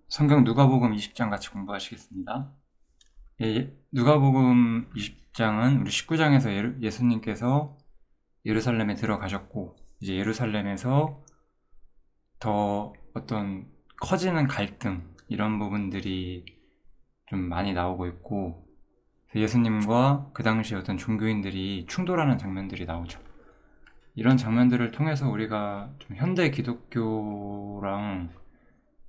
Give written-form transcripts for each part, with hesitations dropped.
성경 누가복음 20장 같이 공부하시겠습니다. 누가복음 20장은 우리 19장에서 예수님께서 예루살렘에 들어가셨고, 이제 예루살렘에서 더 어떤 커지는 갈등, 이런 부분들이 좀 많이 나오고 있고, 예수님과 그 당시 어떤 종교인들이 충돌하는 장면들이 나오죠. 이런 장면들을 통해서 우리가 좀 현대 기독교랑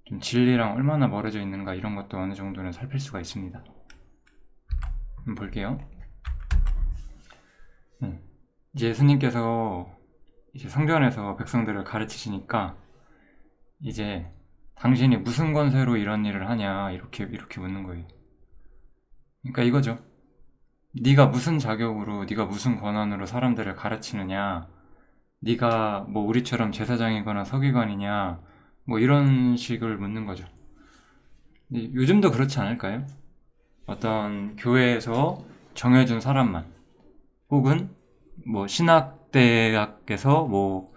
좀 진리랑 얼마나 멀어져 있는가, 이런 것도 어느 정도는 살필 수가 있습니다. 한번 볼게요. 이제 예수님께서 이제 성전에서 백성들을 가르치시니까, 이제 당신이 무슨 권세로 이런 일을 하냐, 이렇게 묻는 거예요. 그러니까 이거죠. 네가 무슨 자격으로, 네가 무슨 권한으로 사람들을 가르치느냐, 네가 뭐 우리처럼 제사장이거나 서기관이냐, 뭐 이런 식을 묻는 거죠. 요즘도 그렇지 않을까요? 어떤 교회에서 정해준 사람만, 혹은 뭐 신학대학에서 뭐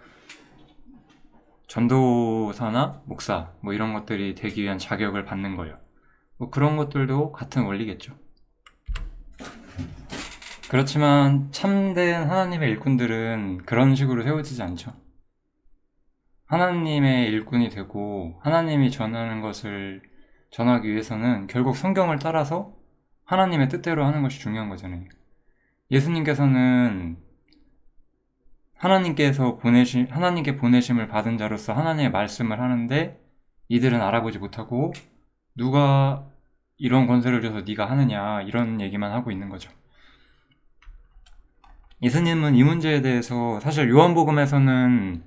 전도사나 목사 뭐 이런 것들이 되기 위한 자격을 받는 거예요. 뭐 그런 것들도 같은 원리겠죠. 그렇지만 참된 하나님의 일꾼들은 그런 식으로 세워지지 않죠. 하나님의 일꾼이 되고 하나님이 전하는 것을 전하기 위해서는 결국 성경을 따라서 하나님의 뜻대로 하는 것이 중요한 거잖아요. 예수님께서는 하나님께 보내심을 받은 자로서 하나님의 말씀을 하는데, 이들은 알아보지 못하고 누가 이런 권세를 줘서 네가 하느냐, 이런 얘기만 하고 있는 거죠. 예수님은 이 문제에 대해서 사실 요한복음에서는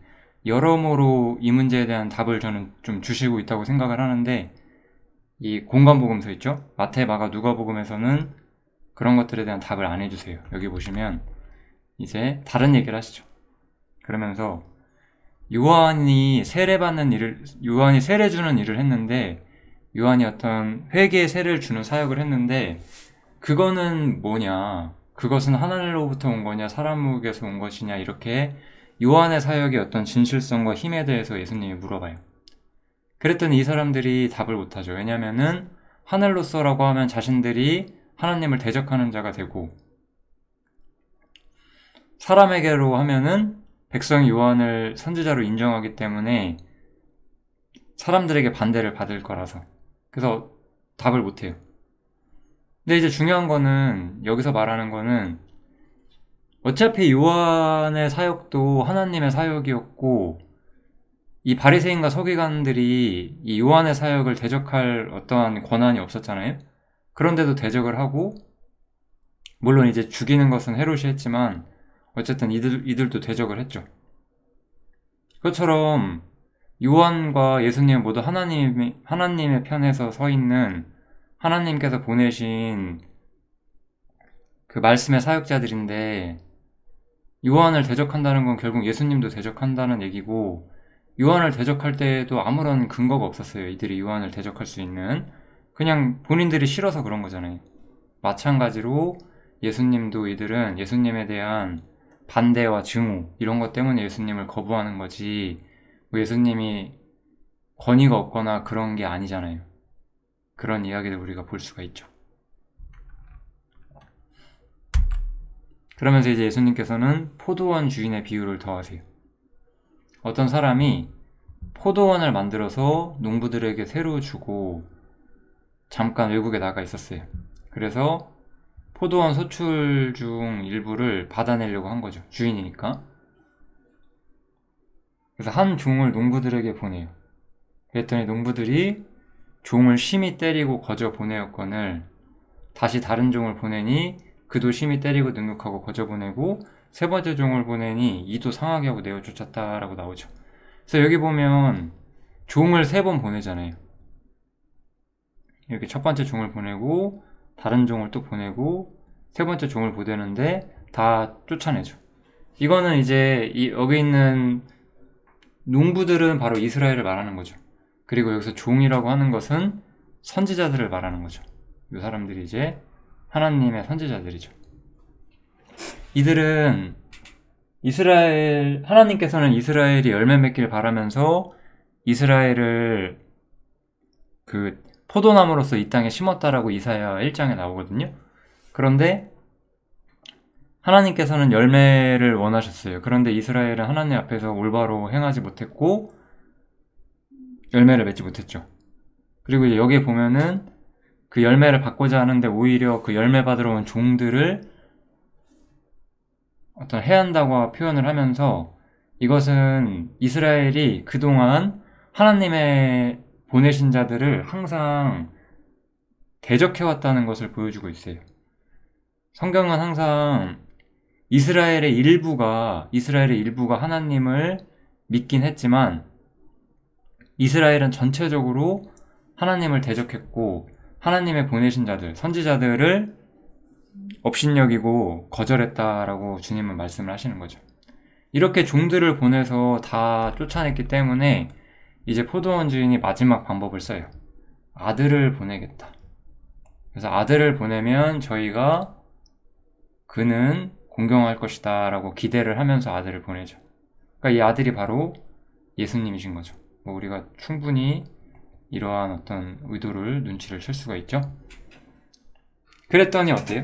여러모로 이 문제에 대한 답을 저는 좀 주시고 있다고 생각을 하는데, 이 공관복음서 있죠? 마태, 마가, 누가복음에서는 그런 것들에 대한 답을 안 해주세요. 여기 보시면 이제 다른 얘기를 하시죠. 그러면서 요한이 세례 주는 일을 했는데, 요한이 어떤 회개의 세례를 주는 사역을 했는데, 그거는 뭐냐, 그것은 하늘로부터 온 거냐 사람에게서 온 것이냐, 이렇게 요한의 사역의 어떤 진실성과 힘에 대해서 예수님이 물어봐요. 그랬더니 이 사람들이 답을 못하죠. 왜냐면은 하늘로서라고 하면 자신들이 하나님을 대적하는 자가 되고, 사람에게로 하면은 백성이 요한을 선지자로 인정하기 때문에 사람들에게 반대를 받을 거라서, 그래서 답을 못해요. 근데 이제 중요한 거는, 여기서 말하는 거는, 어차피 요한의 사역도 하나님의 사역이었고, 이 바리새인과 서기관들이 이 요한의 사역을 대적할 어떠한 권한이 없었잖아요. 그런데도 대적을 하고, 물론 이제 죽이는 것은 헤롯이 했지만 어쨌든 이들도 대적을 했죠. 그것처럼 요한과 예수님은 모두 하나님의 편에서 서 있는, 하나님께서 보내신 그 말씀의 사역자들인데, 요한을 대적한다는 건 결국 예수님도 대적한다는 얘기고, 요한을 대적할 때에도 아무런 근거가 없었어요. 이들이 요한을 대적할 수 있는, 그냥 본인들이 싫어서 그런 거잖아요. 마찬가지로 예수님도, 이들은 예수님에 대한 반대와 증오, 이런 것 때문에 예수님을 거부하는 거지, 뭐 예수님이 권위가 없거나 그런 게 아니잖아요. 그런 이야기를 우리가 볼 수가 있죠. 그러면서 이제 예수님께서는 포도원 주인의 비유를 더하세요. 어떤 사람이 포도원을 만들어서 농부들에게 새로 주고 잠깐 외국에 나가 있었어요. 그래서 포도원 소출 중 일부를 받아내려고 한 거죠. 주인이니까. 그래서 한 종을 농부들에게 보내요. 그랬더니 농부들이 종을 심히 때리고 거저 보내었거늘, 다시 다른 종을 보내니 그도 심히 때리고 능욕하고 거저 보내고, 세 번째 종을 보내니 이도 상하게 하고 내어 쫓았다라고 나오죠. 그래서 여기 보면 종을 세 번 보내잖아요. 이렇게 첫 번째 종을 보내고, 다른 종을 또 보내고, 세 번째 종을 보내는데 다 쫓아내죠. 이거는 이제 여기 있는 농부들은 바로 이스라엘을 말하는 거죠. 그리고 여기서 종이라고 하는 것은 선지자들을 말하는 거죠. 이 사람들이 이제 하나님의 선지자들이죠. 이들은 하나님께서는 이스라엘이 열매 맺길 바라면서 이스라엘을 그 포도나무로서 이 땅에 심었다라고 이사야 1장에 나오거든요. 그런데 하나님께서는 열매를 원하셨어요. 그런데 이스라엘은 하나님 앞에서 올바로 행하지 못했고 열매를 맺지 못했죠. 그리고 이제 여기에 보면은 그 열매를 받고자 하는데 오히려 그 열매 받으러 온 종들을 어떤 해한다고 표현을 하면서 이것은 이스라엘이 그동안 하나님의 보내신 자들을 항상 대적해왔다는 것을 보여주고 있어요. 성경은 항상 이스라엘의 일부가 하나님을 믿긴 했지만 이스라엘은 전체적으로 하나님을 대적했고 하나님의 보내신 자들, 선지자들을 업신여기고 거절했다라고 주님은 말씀을 하시는 거죠. 이렇게 종들을 보내서 다 쫓아냈기 때문에 이제 포도원 주인이 마지막 방법을 써요. 아들을 보내겠다. 그래서 아들을 보내면 저희가 그는 공경할 것이다 라고 기대를 하면서 아들을 보내죠. 그러니까 이 아들이 바로 예수님이신 거죠. 뭐 우리가 충분히 이러한 어떤 의도를 눈치를 챌 수가 있죠. 그랬더니 어때요?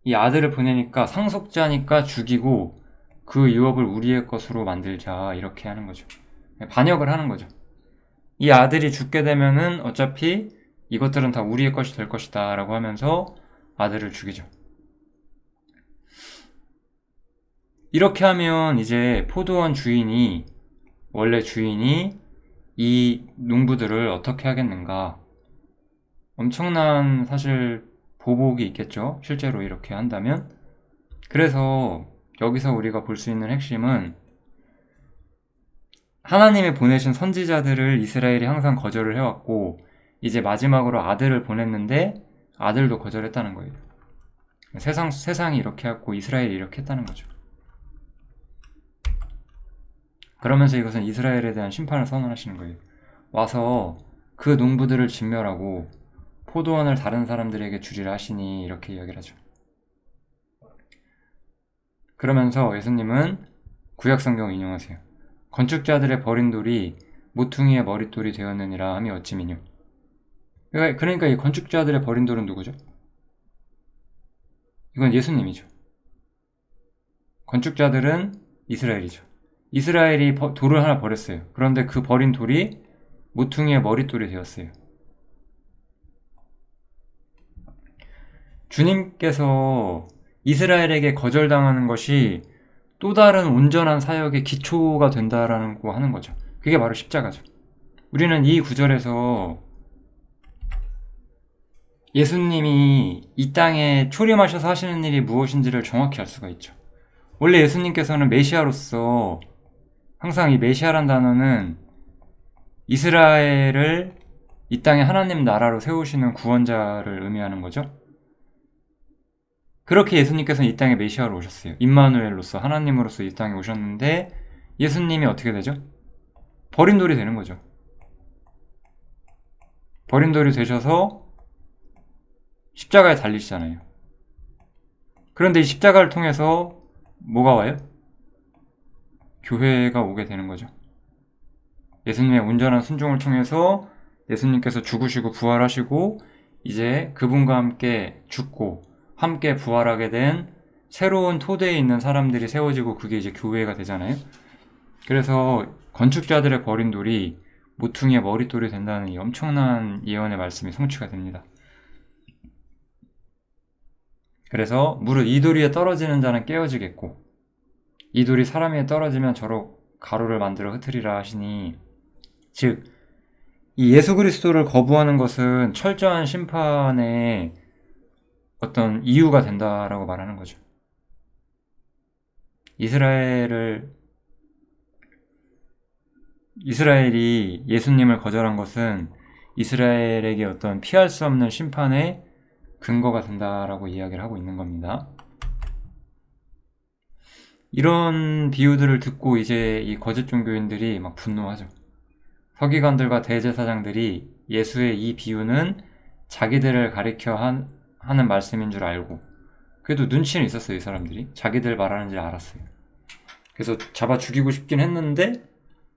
이 아들을 보내니까 상속자니까 죽이고 그 유업을 우리의 것으로 만들자 이렇게 하는 거죠. 반역을 하는 거죠. 이 아들이 죽게 되면은 어차피 이것들은 다 우리의 것이 될 것이다 라고 하면서 아들을 죽이죠. 이렇게 하면 이제 포도원 주인이 원래 주인이 이 농부들을 어떻게 하겠는가. 엄청난 사실 보복이 있겠죠. 실제로 이렇게 한다면. 그래서 여기서 우리가 볼 수 있는 핵심은 하나님이 보내신 선지자들을 이스라엘이 항상 거절을 해왔고 이제 마지막으로 아들을 보냈는데 아들도 거절했다는 거예요. 세상이 이렇게 했고 이스라엘이 이렇게 했다는 거죠. 그러면서 이것은 이스라엘에 대한 심판을 선언하시는 거예요. 와서 그 농부들을 진멸하고 포도원을 다른 사람들에게 주리라 하시니 이렇게 이야기를 하죠. 그러면서 예수님은 구약성경 인용하세요. 건축자들의 버린 돌이 모퉁이의 머릿돌이 되었느니라 함이 어찌미뇨. 그러니까 이 건축자들의 버린 돌은 누구죠? 이건 예수님이죠. 건축자들은 이스라엘이죠. 이스라엘이 돌을 하나 버렸어요. 그런데 그 버린 돌이 모퉁이의 머릿돌이 되었어요. 주님께서 이스라엘에게 거절당하는 것이 또 다른 온전한 사역의 기초가 된다라고 하는 거죠. 그게 바로 십자가죠. 우리는 이 구절에서 예수님이 이 땅에 초림하셔서 하시는 일이 무엇인지를 정확히 알 수가 있죠. 원래 예수님께서는 메시아로서 항상 이 메시아란 단어는 이스라엘을 이 땅에 하나님 나라로 세우시는 구원자를 의미하는 거죠. 그렇게 예수님께서는 이 땅에 메시아로 오셨어요. 임마누엘로서 하나님으로서 이 땅에 오셨는데 예수님이 어떻게 되죠? 버린 돌이 되는 거죠. 버린 돌이 되셔서 십자가에 달리시잖아요. 그런데 이 십자가를 통해서 뭐가 와요? 교회가 오게 되는 거죠. 예수님의 온전한 순종을 통해서 예수님께서 죽으시고 부활하시고 이제 그분과 함께 죽고 함께 부활하게 된 새로운 토대에 있는 사람들이 세워지고 그게 이제 교회가 되잖아요. 그래서 건축자들의 버린 돌이 모퉁이의 머릿돌이 된다는 이 엄청난 예언의 말씀이 성취가 됩니다. 그래서 무릇 이 돌 위에 떨어지는 자는 깨어지겠고 이 돌이 사람 위에 떨어지면 저로 가루를 만들어 흩으리라 하시니, 즉 이 예수 그리스도를 거부하는 것은 철저한 심판의 어떤 이유가 된다라고 말하는 거죠. 이스라엘이 예수님을 거절한 것은 이스라엘에게 어떤 피할 수 없는 심판의 근거가 된다라고 이야기를 하고 있는 겁니다. 이런 비유들을 듣고 이제 이 거짓 종교인들이 막 분노하죠. 서기관들과 대제사장들이 예수의 이 비유는 자기들을 가리켜 하는 말씀인 줄 알고, 그래도 눈치는 있었어요. 이 사람들이 자기들 말하는 줄 알았어요. 그래서 잡아 죽이고 싶긴 했는데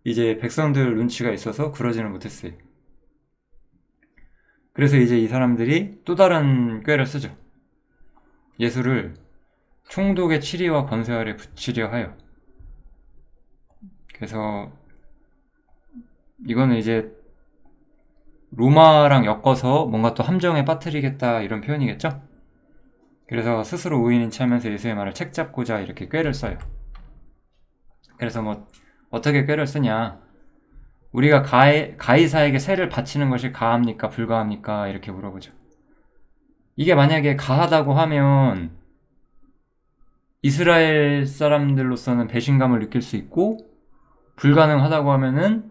이제 백성들 눈치가 있어서 그러지는 못했어요. 그래서 이제 이 사람들이 또 다른 꾀를 쓰죠. 예수를 총독의 치리와 권세 아래 붙이려 하여. 그래서 이거는 이제 로마랑 엮어서 뭔가 또 함정에 빠뜨리겠다 이런 표현이겠죠? 그래서 스스로 우인인치하면서 예수의 말을 책잡고자 이렇게 꾀를 써요. 그래서 뭐 어떻게 꾀를 쓰냐? 우리가 가이사에게 세를 바치는 것이 가합니까? 불가합니까? 이렇게 물어보죠. 이게 만약에 가하다고 하면 이스라엘 사람들로서는 배신감을 느낄 수 있고, 불가능하다고 하면은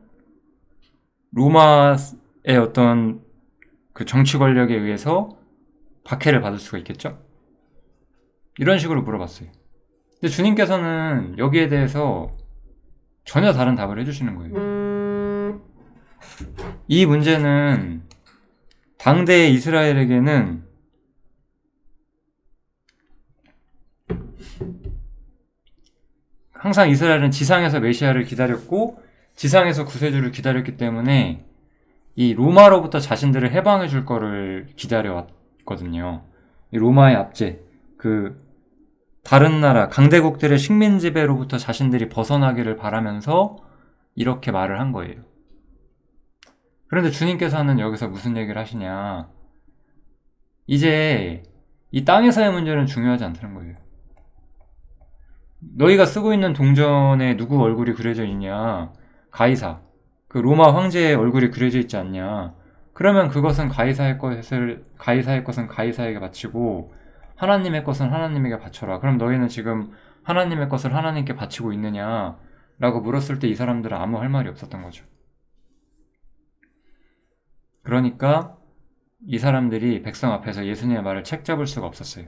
로마의 어떤 그 정치 권력에 의해서 박해를 받을 수가 있겠죠? 이런 식으로 물어봤어요. 근데 주님께서는 여기에 대해서 전혀 다른 답을 해주시는 거예요. 이 문제는 당대의 이스라엘에게는 항상 이스라엘은 지상에서 메시아를 기다렸고 지상에서 구세주를 기다렸기 때문에 이 로마로부터 자신들을 해방해 줄 거를 기다려왔거든요. 이 로마의 압제, 다른 나라, 강대국들의 식민 지배로부터 자신들이 벗어나기를 바라면서 이렇게 말을 한 거예요. 그런데 주님께서는 여기서 무슨 얘기를 하시냐? 이제 이 땅에서의 문제는 중요하지 않다는 거예요. 너희가 쓰고 있는 동전에 누구 얼굴이 그려져 있냐? 가이사. 그 로마 황제의 얼굴이 그려져 있지 않냐? 그러면 그것은 가이사의 것은 가이사에게 바치고 하나님의 것은 하나님에게 바쳐라. 그럼 너희는 지금 하나님의 것을 하나님께 바치고 있느냐? 라고 물었을 때 이 사람들은 아무 할 말이 없었던 거죠. 그러니까 이 사람들이 백성 앞에서 예수님의 말을 책잡을 수가 없었어요.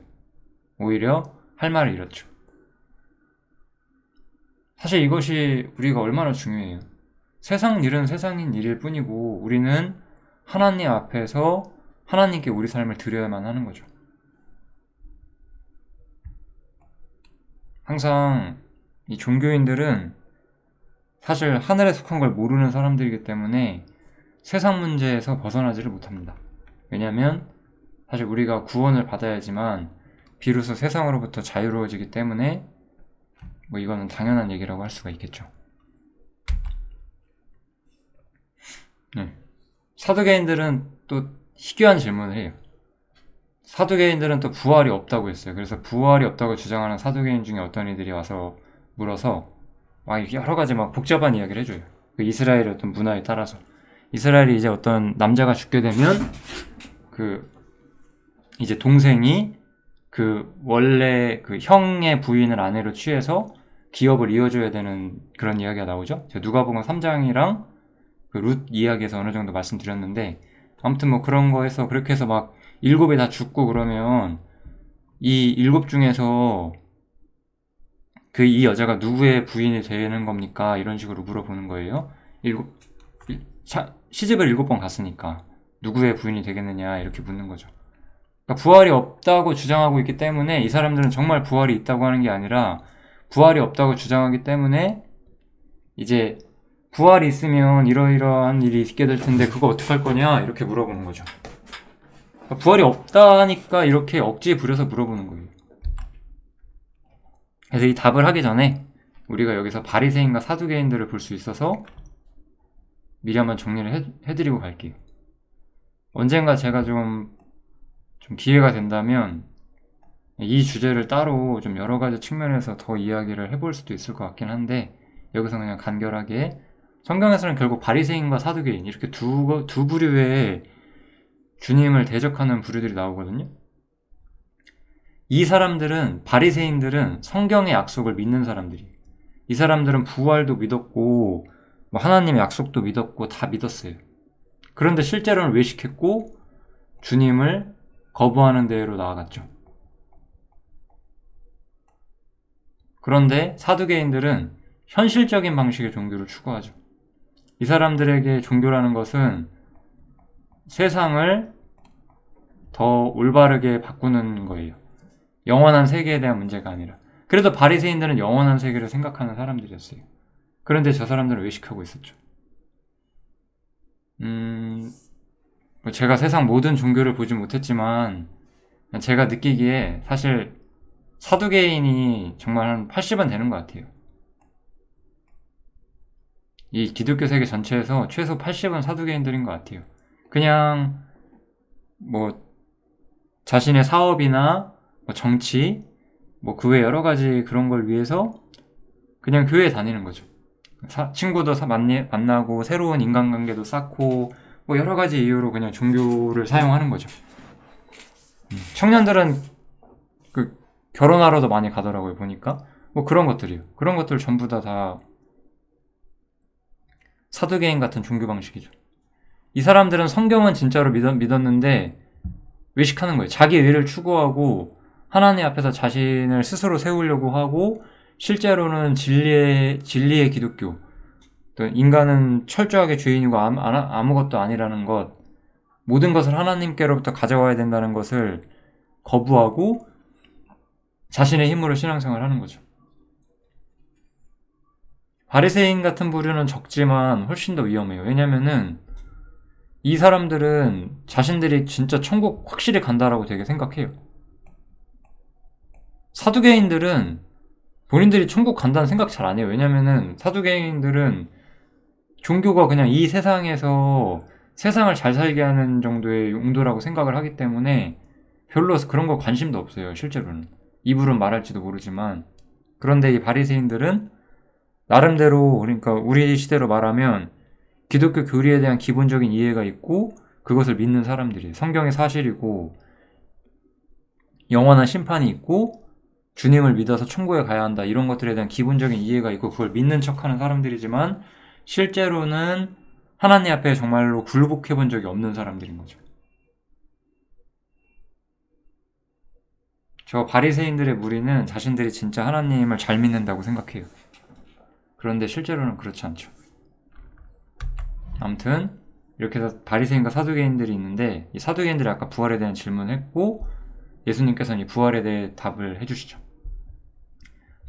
오히려 할 말을 잃었죠. 사실 이것이 우리가 얼마나 중요해요. 세상 일은 세상인 일일 뿐이고 우리는 하나님 앞에서 하나님께 우리 삶을 드려야만 하는 거죠. 항상 이 종교인들은 사실 하늘에 속한 걸 모르는 사람들이기 때문에 세상 문제에서 벗어나지를 못합니다. 왜냐하면 사실 우리가 구원을 받아야지만 비로소 세상으로부터 자유로워지기 때문에 뭐 이거는 당연한 얘기라고 할 수가 있겠죠. 네. 사두개인들은 또 희귀한 질문을 해요. 사두개인들은 또 부활이 없다고 했어요. 그래서 부활이 없다고 주장하는 사두개인 중에 어떤 이들이 와서 물어서 막 여러 가지 막 복잡한 이야기를 해줘요. 그 이스라엘의 어떤 문화에 따라서 이스라엘이 이제 어떤 남자가 죽게 되면 이제 동생이 원래 형의 부인을 아내로 취해서 기업을 이어줘야 되는 그런 이야기가 나오죠. 제가 누가복음 3장이랑 룻 이야기에서 어느 정도 말씀드렸는데, 아무튼 뭐 그런 거에서 그렇게 해서 막 7이 다 죽고 그러면 이 7 중에서 이 여자가 누구의 부인이 되는 겁니까? 이런 식으로 물어보는 거예요. 시집을 7번 갔으니까 누구의 부인이 되겠느냐 이렇게 묻는 거죠. 그러니까 부활이 없다고 주장하고 있기 때문에 이 사람들은 정말 부활이 있다고 하는 게 아니라 부활이 없다고 주장하기 때문에 이제 부활이 있으면 이러이러한 일이 있게 될 텐데 그거 어떡할 거냐 이렇게 물어보는 거죠. 그러니까 부활이 없다니까 이렇게 억지에 부려서 물어보는 거예요. 그래서 이 답을 하기 전에 우리가 여기서 바리새인과 사두개인들을 볼 수 있어서 미리 한번 정리를 해드리고 갈게요. 언젠가 제가 좀 기회가 된다면 이 주제를 따로 좀 여러 가지 측면에서 더 이야기를 해볼 수도 있을 것 같긴 한데, 여기서 그냥 간결하게 성경에서는 결국 바리새인과 사두개인 이렇게 두 부류의 주님을 대적하는 부류들이 나오거든요. 이 사람들은, 바리새인들은 성경의 약속을 믿는 사람들이에요. 이 사람들은 부활도 믿었고 뭐 하나님의 약속도 믿었고 다 믿었어요. 그런데 실제로는 외식했고 주님을 거부하는 대로 나아갔죠. 그런데 사두개인들은 현실적인 방식의 종교를 추구하죠. 이 사람들에게 종교라는 것은 세상을 더 올바르게 바꾸는 거예요. 영원한 세계에 대한 문제가 아니라. 그래도 바리새인들은 영원한 세계를 생각하는 사람들이었어요. 그런데 저 사람들은 외식하고 있었죠. 뭐 제가 세상 모든 종교를 보지 못했지만 제가 느끼기에 사실 사두개인이 정말 한 80은 되는 것 같아요. 이 기독교 세계 전체에서 최소 80은 사두개인들인 것 같아요. 그냥 뭐 자신의 사업이나 뭐 정치, 뭐 그 외 여러 가지 그런 걸 위해서 그냥 교회에 다니는 거죠. 친구도 만나고 새로운 인간관계도 쌓고 뭐 여러 가지 이유로 그냥 종교를 사용하는 거죠. 청년들은 그 결혼하러도 많이 가더라고요, 보니까. 뭐 그런 것들이요. 그런 것들 전부 다 사두개인 같은 종교 방식이죠. 이 사람들은 성경은 진짜로 믿었는데 외식하는 거예요. 자기 의를 추구하고 하나님 앞에서 자신을 스스로 세우려고 하고 실제로는 진리의 기독교, 또 인간은 철저하게 죄인이고 아무것도 아니라는 것, 모든 것을 하나님께로부터 가져와야 된다는 것을 거부하고 자신의 힘으로 신앙생활을 하는 거죠. 바리새인 같은 부류는 적지만 훨씬 더 위험해요. 왜냐면은 이 사람들은 자신들이 진짜 천국 확실히 간다라고 되게 생각해요. 사두개인들은 본인들이 천국 간다는 생각 잘 안 해요. 왜냐면은 사두개인들은 종교가 그냥 이 세상에서 세상을 잘 살게 하는 정도의 용도라고 생각을 하기 때문에 별로 그런 거 관심도 없어요. 실제로는. 입으로는 말할지도 모르지만. 그런데 이 바리새인들은 나름대로, 그러니까 우리 시대로 말하면 기독교 교리에 대한 기본적인 이해가 있고 그것을 믿는 사람들이에요. 성경의 사실이고 영원한 심판이 있고 주님을 믿어서 천국에 가야 한다, 이런 것들에 대한 기본적인 이해가 있고 그걸 믿는 척하는 사람들이지만 실제로는 하나님 앞에 정말로 굴복해 본 적이 없는 사람들인 거죠. 저 바리새인들의 무리는 자신들이 진짜 하나님을 잘 믿는다고 생각해요. 그런데 실제로는 그렇지 않죠. 아무튼 이렇게 해서 바리새인과 사두개인들이 있는데, 이 사두개인들이 아까 부활에 대한 질문을 했고 예수님께서는 이 부활에 대해 답을 해주시죠.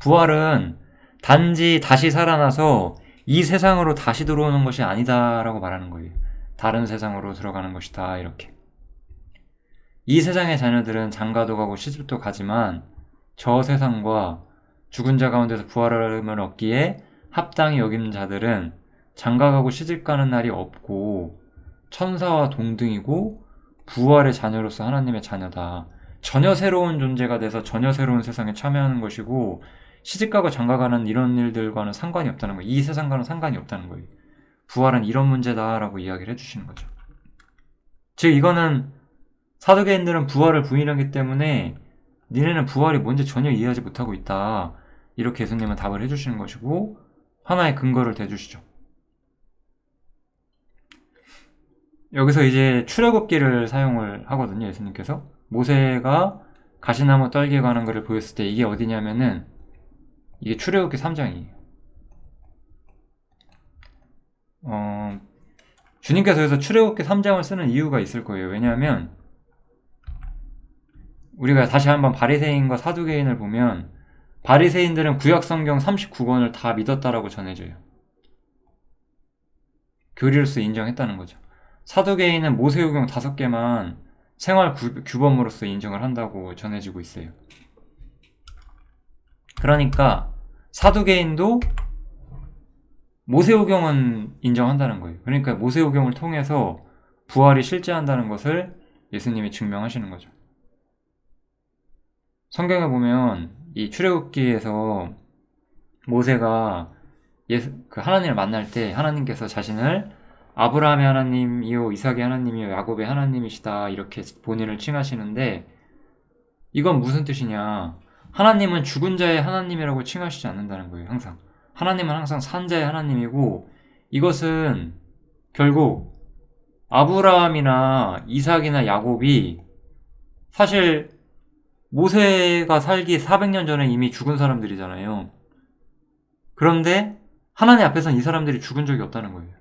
부활은 단지 다시 살아나서 이 세상으로 다시 들어오는 것이 아니다라고 말하는 거예요. 다른 세상으로 들어가는 것이다, 이렇게. 이 세상의 자녀들은 장가도 가고 시집도 가지만 저 세상과 죽은 자 가운데서 부활을 얻기에 합당히 여기는 자들은 장가가고 시집가는 날이 없고 천사와 동등이고 부활의 자녀로서 하나님의 자녀다. 전혀 새로운 존재가 돼서 전혀 새로운 세상에 참여하는 것이고 시집가고 장가가는 이런 일들과는 상관이 없다는 거예요. 이 세상과는 상관이 없다는 거예요. 부활은 이런 문제다라고 이야기를 해주시는 거죠. 즉 이거는 사두개인들은 부활을 부인하기 때문에 니네는 부활이 뭔지 전혀 이해하지 못하고 있다, 이렇게 예수님은 답을 해주시는 것이고 하나의 근거를 대주시죠. 여기서 이제 출애굽기를 사용을 하거든요. 예수님께서 모세가 가시나무 떨기에 관한 것을 보였을 때 이게 어디냐면은 이게 출애굽기 3장이에요. 주님께서 여기서 출애굽기 3장을 쓰는 이유가 있을 거예요. 왜냐하면 우리가 다시 한번 바리새인과 사두개인을 보면 바리새인들은 구약성경 39권을 다 믿었다라고 전해져요. 교리로서 인정했다는 거죠. 사두개인은 모세오경 5개만 생활 규범으로서 인정을 한다고 전해지고 있어요. 그러니까 사두개인도 모세오경은 인정한다는 거예요. 그러니까 모세오경을 통해서 부활이 실제한다는 것을 예수님이 증명하시는 거죠. 성경에 보면 이 출애굽기에서 모세가 하나님을 만날 때 하나님께서 자신을 아브라함의 하나님이요 이삭의 하나님이요 야곱의 하나님이시다, 이렇게 본인을 칭하시는데 이건 무슨 뜻이냐? 하나님은 죽은 자의 하나님이라고 칭하시지 않는다는 거예요. 항상 하나님은 항상 산 자의 하나님이고, 이것은 결국 아브라함이나 이삭이나 야곱이 사실 모세가 살기 400년 전에 이미 죽은 사람들이잖아요. 그런데 하나님 앞에서는 이 사람들이 죽은 적이 없다는 거예요.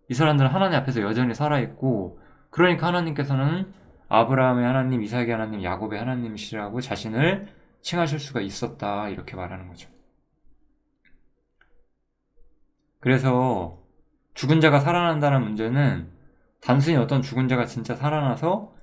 이 사람들은 하나님 앞에서 여전히 살아있고, 그러니까 하나님께서는 아브라함의 하나님, 이삭의 하나님, 야곱의 하나님이시라고 자신을 칭하실 수가 있었다, 이렇게 말하는 거죠. 그래서 죽은 자가 살아난다는 문제는 단순히 어떤 죽은 자가 진짜 살아나서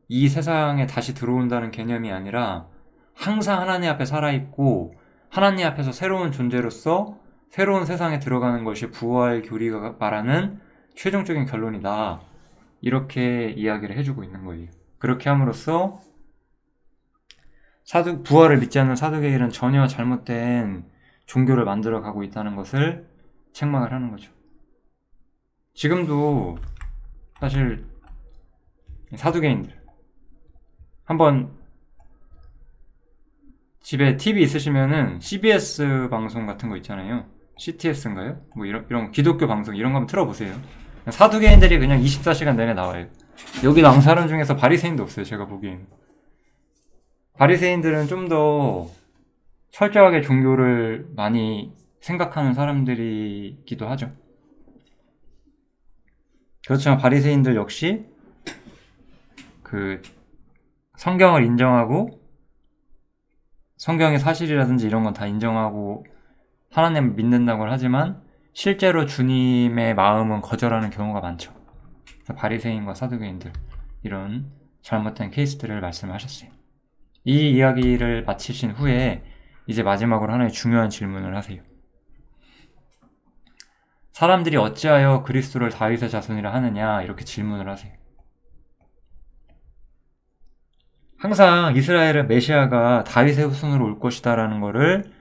이 세상에 다시 들어온다는 개념이 아니라 항상 하나님 앞에 살아있고 하나님 앞에서 새로운 존재로서 새로운 세상에 들어가는 것이 부활 교리가 말하는 최종적인 결론이다. 이렇게 이야기를 해주고 있는 거예요. 그렇게 함으로써 부활을 믿지 않는 사두개인은 전혀 잘못된 종교를 만들어가고 있다는 것을 책망을 하는 거죠. 지금도 사실 사두개인들 한번 집에 TV 있으시면은 CBS 방송 같은 거 있잖아요. CTS인가요? 뭐 이런 기독교 방송 이런 거 한번 틀어보세요. 사두개인들이 그냥 24시간 내내 나와요. 여기 나온 사람 중에서 바리새인도 없어요. 제가 보기엔. 바리새인들은 좀 더 철저하게 종교를 많이 생각하는 사람들이기도 하죠. 그렇지만 바리새인들 역시 그 성경을 인정하고 성경의 사실이라든지 이런 건 다 인정하고 하나님을 믿는다고 하지만 실제로 주님의 마음은 거절하는 경우가 많죠. 그래서 바리새인과 사두개인들 이런 잘못된 케이스들을 말씀하셨어요. 이 이야기를 마치신 후에 이제 마지막으로 하나의 중요한 질문을 하세요. 사람들이 어찌하여 그리스도를 다윗의 자손이라 하느냐 이렇게 질문을 하세요. 항상 이스라엘은 메시아가 다윗의 후손으로 올 것이다 라는 거를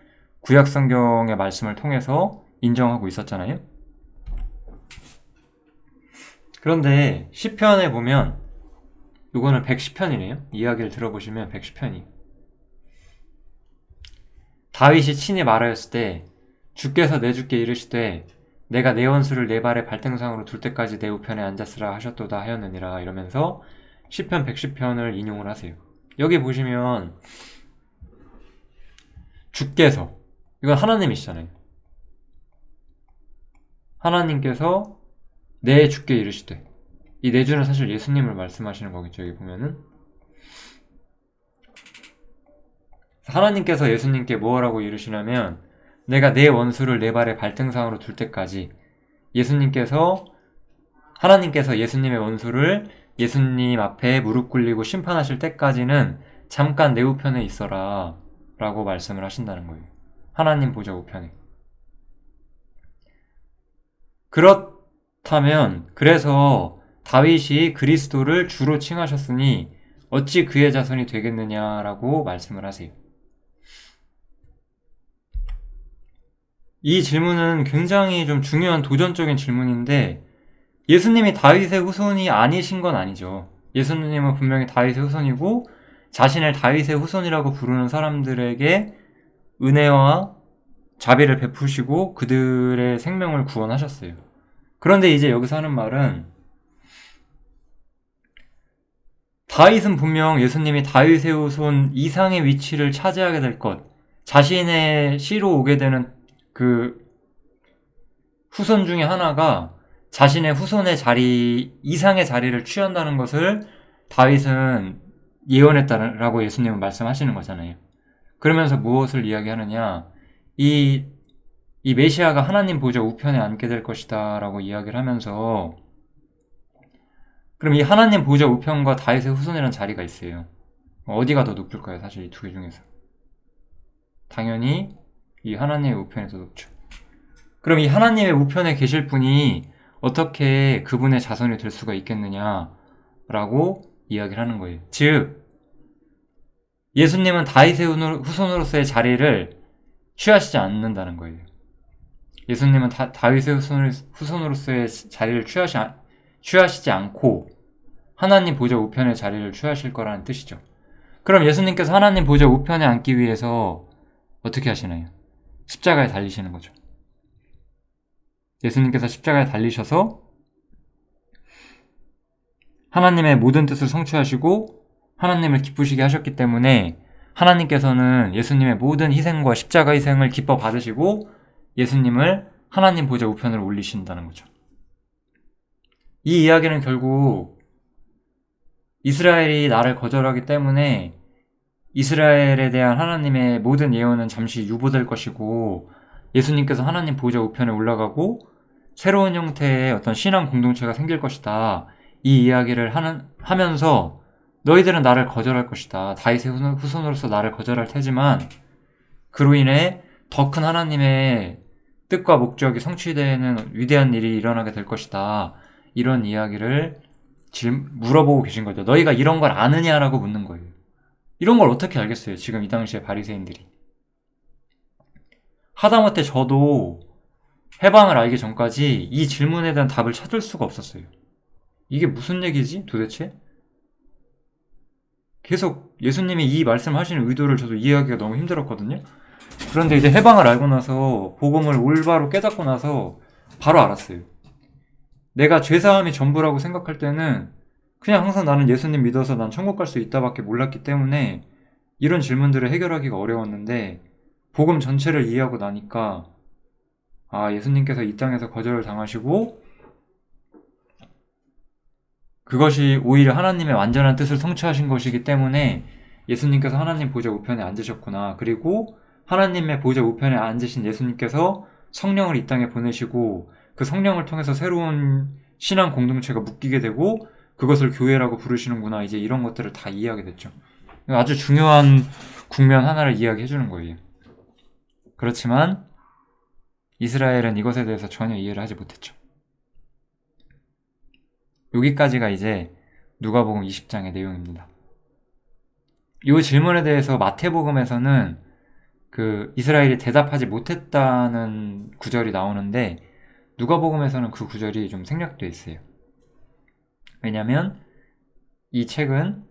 구약 성경의 말씀을 통해서 인정하고 있었잖아요. 그런데 시편에 보면 이거는 110편이네요. 이야기를 들어보시면 110편이 다윗이 친히 말하였을 때 주께서 내 주께 이르시되 내가 내 원수를 내 발의 발등상으로 둘 때까지 내 우편에 앉았으라 하셨도다 하였느니라 이러면서 시편 110편을 인용을 하세요. 여기 보시면 주께서 이건 하나님이시잖아요. 하나님께서 내 주께 이르시되 이 내 주는 사실 예수님을 말씀하시는 거겠죠. 여기 보면은 하나님께서 예수님께 뭐라고 이르시냐면 내가 내 원수를 내 발의 발등상으로 둘 때까지 하나님께서 예수님의 원수를 예수님 앞에 무릎 꿇리고 심판하실 때까지는 잠깐 내 우편에 있어라 라고 말씀을 하신다는 거예요. 하나님 보좌 우편에. 그렇다면 그래서 다윗이 그리스도를 주로 칭하셨으니 어찌 그의 자손이 되겠느냐라고 말씀을 하세요. 이 질문은 굉장히 좀 중요한 도전적인 질문인데 예수님이 다윗의 후손이 아니신 건 아니죠. 예수님은 분명히 다윗의 후손이고 자신을 다윗의 후손이라고 부르는 사람들에게 은혜와 자비를 베푸시고 그들의 생명을 구원하셨어요. 그런데 이제 여기서 하는 말은 다윗은 분명 예수님이 다윗의 후손 이상의 위치를 차지하게 될 것, 자신의 씨로 오게 되는 그 후손 중에 하나가 자신의 후손의 자리 이상의 자리를 취한다는 것을 다윗은 예언했다라고 예수님은 말씀하시는 거잖아요. 그러면서 무엇을 이야기하느냐, 이 메시아가 하나님 보좌 우편에 앉게 될 것이다 라고 이야기를 하면서 그럼 이 하나님 보좌 우편과 다윗의 후손이라는 자리가 있어요. 어디가 더 높을까요? 사실 이 두 개 중에서 당연히 이 하나님의 우편이 더 높죠. 그럼 이 하나님의 우편에 계실 분이 어떻게 그분의 자손이 될 수가 있겠느냐라고 이야기를 하는 거예요. 즉 예수님은 다윗의 후손으로서의 자리를 취하시지 않는다는 거예요. 예수님은 다윗의 후손으로서의 자리를 취하시지 않고 하나님 보좌 우편의 자리를 취하실 거라는 뜻이죠. 그럼 예수님께서 하나님 보좌 우편에 앉기 위해서 어떻게 하시나요? 십자가에 달리시는 거죠. 예수님께서 십자가에 달리셔서 하나님의 모든 뜻을 성취하시고 하나님을 기쁘시게 하셨기 때문에 하나님께서는 예수님의 모든 희생과 십자가 희생을 기뻐 받으시고 예수님을 하나님 보좌 우편으로 올리신다는 거죠. 이 이야기는 결국 이스라엘이 나를 거절하기 때문에 이스라엘에 대한 하나님의 모든 예언은 잠시 유보될 것이고 예수님께서 하나님 보좌 우편에 올라가고 새로운 형태의 어떤 신앙 공동체가 생길 것이다. 이 이야기를 하면서 너희들은 나를 거절할 것이다. 다윗의 후손으로서 나를 거절할 테지만 그로 인해 더 큰 하나님의 뜻과 목적이 성취되는 위대한 일이 일어나게 될 것이다. 이런 이야기를 물어보고 계신 거죠. 너희가 이런 걸 아느냐라고 묻는 거예요. 이런 걸 어떻게 알겠어요? 지금 이 당시에 바리새인들이. 하다못해 저도 해방을 알기 전까지 이 질문에 대한 답을 찾을 수가 없었어요. 이게 무슨 얘기지? 도대체? 계속 예수님이 이 말씀하시는 의도를 저도 이해하기가 너무 힘들었거든요. 그런데 이제 해방을 알고 나서 복음을 올바로 깨닫고 나서 바로 알았어요. 내가 죄사함이 전부라고 생각할 때는 그냥 항상 나는 예수님 믿어서 난 천국 갈 수 있다밖에 몰랐기 때문에 이런 질문들을 해결하기가 어려웠는데 복음 전체를 이해하고 나니까 예수님께서 이 땅에서 거절을 당하시고 그것이 오히려 하나님의 완전한 뜻을 성취하신 것이기 때문에 예수님께서 하나님 보좌 우편에 앉으셨구나. 그리고 하나님의 보좌 우편에 앉으신 예수님께서 성령을 이 땅에 보내시고 그 성령을 통해서 새로운 신앙 공동체가 묶이게 되고 그것을 교회라고 부르시는구나. 이제 이런 것들을 다 이해하게 됐죠. 아주 중요한 국면 하나를 이야기해 주는 거예요. 그렇지만 이스라엘은 이것에 대해서 전혀 이해를 하지 못했죠. 여기까지가 이제 누가복음 20장의 내용입니다. 이 질문에 대해서 마태복음에서는 그 이스라엘이 대답하지 못했다는 구절이 나오는데 누가복음에서는 그 구절이 좀 생략되어 있어요. 왜냐하면 이 책은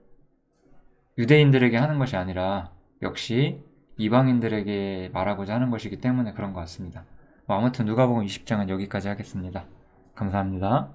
유대인들에게 하는 것이 아니라 역시 이방인들에게 말하고자 하는 것이기 때문에 그런 것 같습니다. 아무튼 누가복음 20장은 여기까지 하겠습니다. 감사합니다.